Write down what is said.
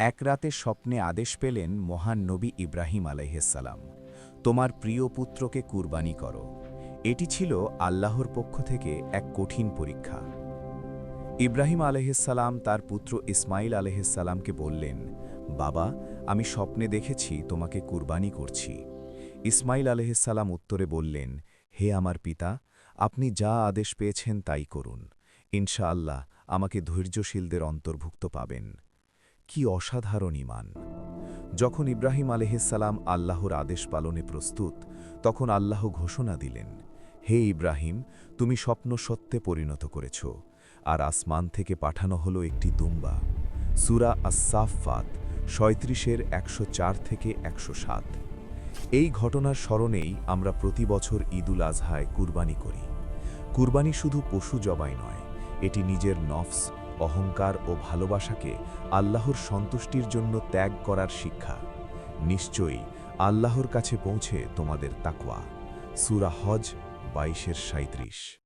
এক রাতে স্বপ্নে আদেশ পেলেন মহান নবী ইব্রাহিম আলাইহিসসালাম, তোমার প্রিয় পুত্রকে কুরবানি করো। এটি ছিল আল্লাহর পক্ষ থেকে এক কঠিন পরীক্ষা। ইব্রাহিম আলাইহিসসালাম তার পুত্র ইসমাইল আলাইহিসসালামকে বললেন, বাবা, আমি স্বপ্নে দেখেছি তোমাকে কুরবানি করছি। ইসমাইল আলাইহিসসালাম উত্তরে বললেন, হে আমার পিতা, আপনি যা আদেশ পেয়েছেন তাই করুন। ইনশাআল্লাহ আমাকে ধৈর্যশীলদের অন্তর্ভুক্ত পাবেন। কি অসাধারণ ঈমান! যখন ইব্রাহিম আলাইহিসসালাম আল্লাহর আদেশ পালনে প্রস্তুত, তখন আল্লাহ ঘোষণা দিলেন, হে ইব্রাহিম, তুমি স্বপ্ন সত্যে পরিণত করেছ, আর আসমান থেকে পাঠানো হলো একটি দুম্বা। সূরা আস-সাফফাত ৩৭-১০৪ থেকে ১০৭। এই ঘটনার স্মরণেই আমরা প্রতি বছর ঈদুল আজহায় কুরবানি করি। কুরবানি শুধু পশু জবাই নয়, এটি নিজের নফস, অহংকার ও ভালোবাসাকে আল্লাহর সন্তুষ্টির জন্য ত্যাগ করার শিক্ষা। নিশ্চয়ই আল্লাহর কাছে পৌঁছে তোমাদের তাকওয়া। সূরা হজ ২২-৩৭।